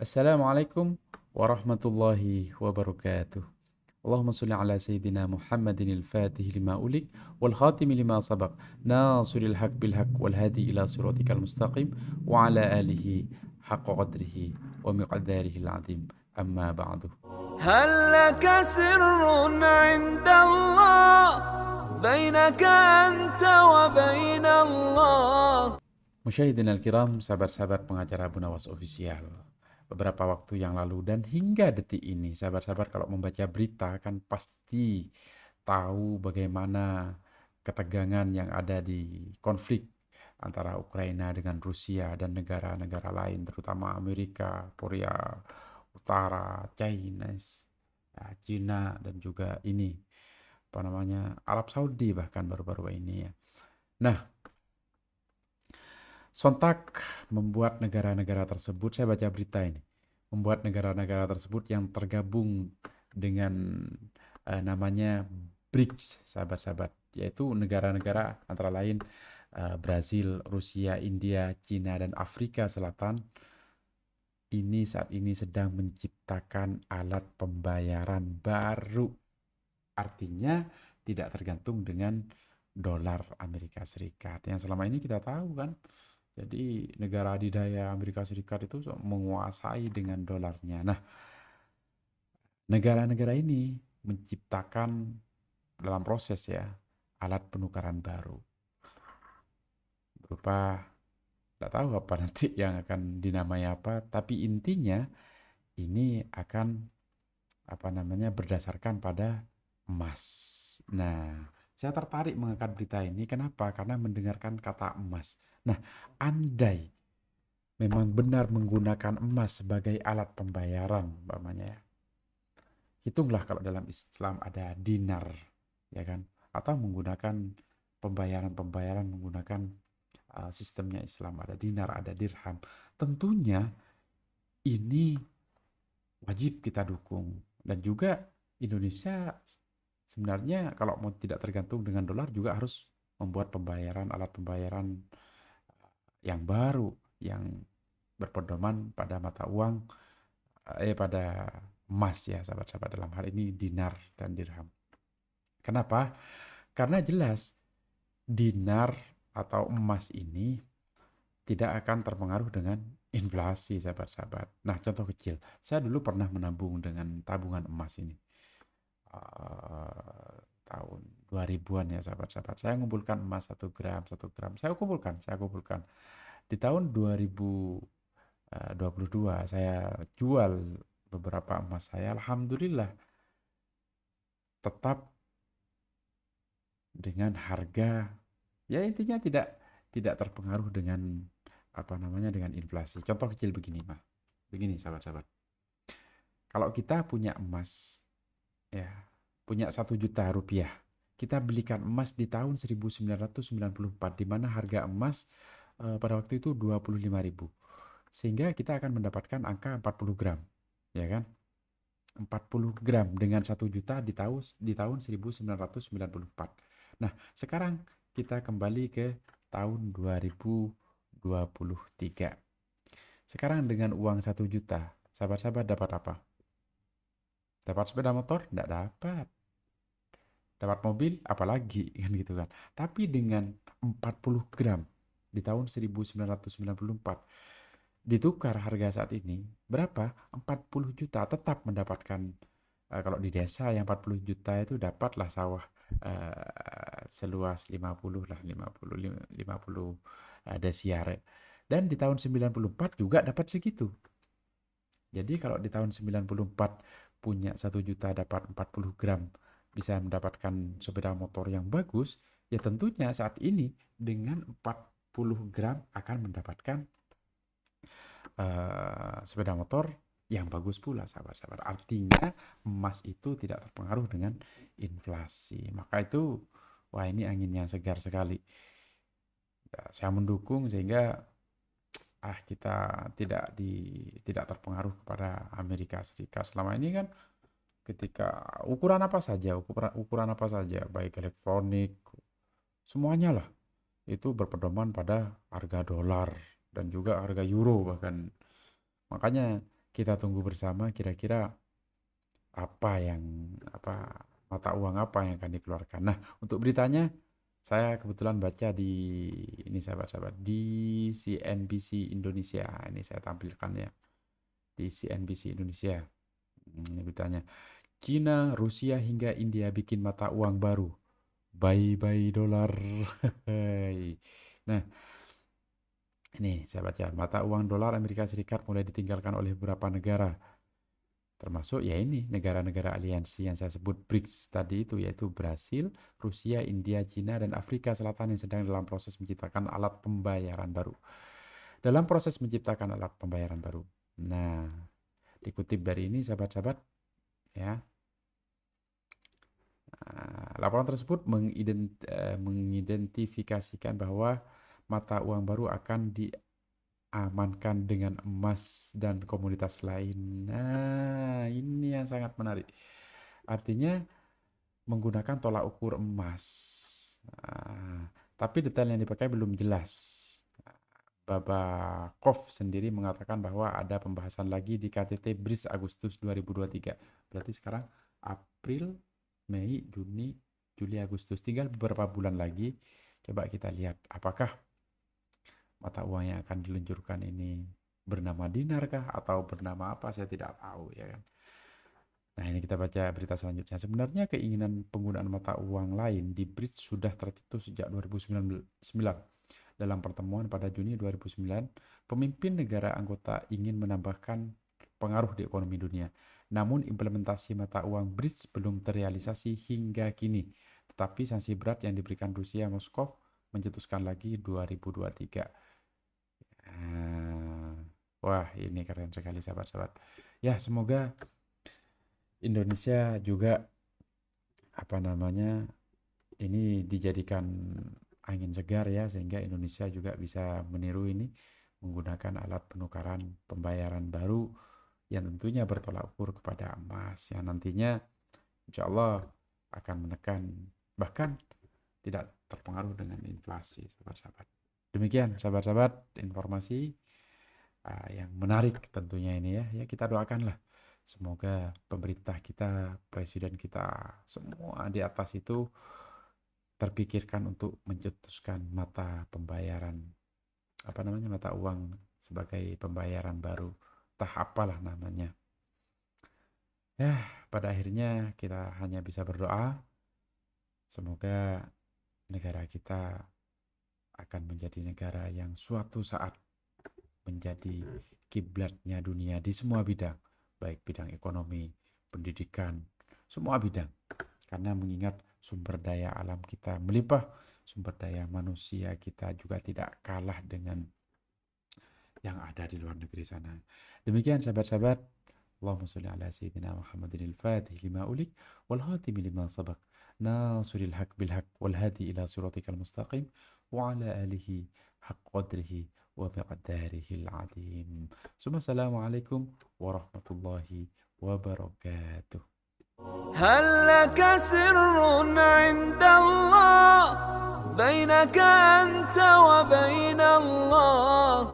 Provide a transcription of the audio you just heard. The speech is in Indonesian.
Assalamualaikum warahmatullahi wabarakatuh. Allahumma salli ala sayyidina Muhammadin al-fatih lima ulik wal khatimi lima sabaq nasiril haq bil haq wal hadi ila siratikal mustaqim wa ala alihi haqqa qadrihi wa miqdarihi al-azim amma ba'du. هل لك سر عند الله بينك أنت وبين الله. Musyahidin al-kiram, sahabat-sahabat pengacara Abu Nawas Official. Beberapa waktu yang lalu dan hingga detik ini, sahabat-sahabat kalau membaca berita kan pasti tahu bagaimana ketegangan yang ada di konflik antara Ukraina dengan Rusia dan negara-negara lain, terutama Amerika, Korea Utara, China, dan juga ini, apa namanya, Arab Saudi bahkan baru-baru ini ya. Nah, sontak membuat negara-negara tersebut, saya baca berita ini, membuat negara-negara tersebut yang tergabung dengan namanya BRICS, sahabat-sahabat, yaitu negara-negara antara lain Brazil, Rusia, India, Cina, dan Afrika Selatan. Ini saat ini sedang menciptakan alat pembayaran baru. Artinya tidak tergantung dengan dolar Amerika Serikat. Yang selama ini kita tahu kan, jadi negara adidaya Amerika Serikat itu menguasai dengan dolarnya. Nah, negara-negara ini menciptakan dalam proses ya alat penukaran baru. Berupa, tidak tahu apa nanti yang akan dinamai apa, tapi intinya ini akan apa namanya berdasarkan pada emas. Nah, saya tertarik mengangkat berita ini. Kenapa? Karena mendengarkan kata emas. Nah, andai memang benar menggunakan emas sebagai alat pembayaran, umpamanya ya. Hitunglah kalau dalam Islam ada dinar, ya kan? Atau menggunakan pembayaran-pembayaran menggunakan sistemnya Islam, ada dinar, ada dirham. Tentunya ini wajib kita dukung. Dan juga Indonesia sebenarnya kalau mau tidak tergantung dengan dolar juga harus membuat pembayaran, alat pembayaran yang baru, yang berpedoman pada mata uang, pada emas ya sahabat-sahabat, dalam hal ini dinar dan dirham. Kenapa? Karena jelas dinar atau emas ini tidak akan terpengaruh dengan inflasi sahabat-sahabat. Nah, contoh kecil, saya dulu pernah menabung dengan tabungan emas ini. Tahun 2000-an ya sahabat-sahabat. Saya mengumpulkan emas 1 gram, 1 gram. Saya kumpulkan. Di tahun 2022 saya jual beberapa emas saya. Alhamdulillah tetap dengan harga, ya intinya tidak terpengaruh dengan apa namanya dengan inflasi. Contoh kecil begini, Mas. Begini sahabat-sahabat. Kalau kita punya emas ya, punya 1 juta rupiah, kita belikan emas di tahun 1994, di mana harga emas pada waktu itu 25.000. Sehingga kita akan mendapatkan angka 40 gram, ya kan? 40 gram dengan 1 juta di tahun 1994. Nah, sekarang kita kembali ke tahun 2023. Sekarang dengan uang 1 juta, sahabat-sahabat dapat apa? Dapat sepeda motor? Tidak dapat. Dapat mobil? Apalagi, kan gitu kan. Tapi dengan 40 gram di tahun 1994, ditukar harga saat ini, berapa? 40 juta, tetap mendapatkan, kalau di desa yang 40 juta itu dapatlah sawah seluas 50 lah, 50 desiar. Dan di tahun 94 juga dapat segitu. Jadi kalau di tahun 94 punya 1 juta dapat 40 gram, bisa mendapatkan sepeda motor yang bagus, ya tentunya saat ini dengan 40 gram akan mendapatkan sepeda motor yang bagus pula sahabat-sahabat. Artinya emas itu tidak terpengaruh dengan inflasi. Maka itu, wah ini angin yang segar sekali. Ya, saya mendukung sehingga kita tidak terpengaruh kepada Amerika Serikat. Selama ini kan ketika ukuran apa saja, baik elektronik, semuanya lah itu berpedoman pada harga dolar dan juga harga euro bahkan. Makanya kita tunggu bersama kira-kira mata uang apa yang akan dikeluarkan. Nah, untuk beritanya saya kebetulan baca di ini sahabat-sahabat di CNBC Indonesia. Ini saya tampilkan ya di CNBC Indonesia. Ini beritanya. Cina, Rusia hingga India bikin mata uang baru. Bye-bye dolar. Nah, ini saya baca. Mata uang dolar Amerika Serikat mulai ditinggalkan oleh beberapa negara. Termasuk ya ini negara-negara aliansi yang saya sebut BRICS tadi itu, yaitu Brasil, Rusia, India, China, dan Afrika Selatan yang sedang dalam proses menciptakan alat pembayaran baru. Dalam proses menciptakan alat pembayaran baru. Nah, dikutip dari ini sahabat-sahabat ya. Laporan tersebut mengidentifikasikan bahwa mata uang baru akan diamankan dengan emas dan komoditas lain. Nah, ini yang sangat menarik. Artinya menggunakan tolak ukur emas. Tapi detail yang dipakai belum jelas. Babakov sendiri mengatakan bahwa ada pembahasan lagi di KTT BRICS Agustus 2023. Berarti sekarang April, Mei, Juni, Juli, Agustus. Tinggal beberapa bulan lagi. Coba kita lihat apakah mata uang yang akan diluncurkan ini bernama dinar kah atau bernama apa, saya tidak tahu ya kan. Nah, ini kita baca berita selanjutnya. Sebenarnya keinginan penggunaan mata uang lain di BRICS sudah tercetus sejak 2009. Dalam pertemuan pada Juni 2009, pemimpin negara anggota ingin menambahkan pengaruh di ekonomi dunia. Namun implementasi mata uang BRICS belum terrealisasi hingga kini. Tetapi sanksi berat yang diberikan Rusia Moskow mencetuskan lagi 2023. Wah, ini keren sekali sahabat-sahabat. Ya, semoga Indonesia juga ini dijadikan angin segar ya, sehingga Indonesia juga bisa meniru ini menggunakan alat penukaran pembayaran baru yang tentunya bertolak ukur kepada emas yang nantinya insya Allah akan menekan bahkan tidak terpengaruh dengan inflasi, sahabat-sahabat. Demikian sahabat-sahabat informasi yang menarik tentunya ini ya. Ya, kita doakanlah semoga pemerintah kita, presiden kita, semua di atas itu terpikirkan untuk mencetuskan mata uang sebagai pembayaran baru, entah apalah namanya. Ya, pada akhirnya kita hanya bisa berdoa semoga negara kita akan menjadi negara yang suatu saat menjadi kiblatnya dunia di semua bidang, baik bidang ekonomi, pendidikan, semua bidang. Karena mengingat sumber daya alam kita melimpah, sumber daya manusia kita juga tidak kalah dengan yang ada di luar negeri sana. Demikian sahabat-sahabat. Allahumma sholli ala sayyidina Muhammadin al-Fatih lima ulik wal khatimi lima sabaq nasiril haq bil haq wal hadi ila siratikal mustaqim wa ala alihi haqq qadrihi wa biqadarihi al-azim. Assalamualaikum warahmatullahi wabarakatuh. هل لك سر عند الله بينك أنت وبين الله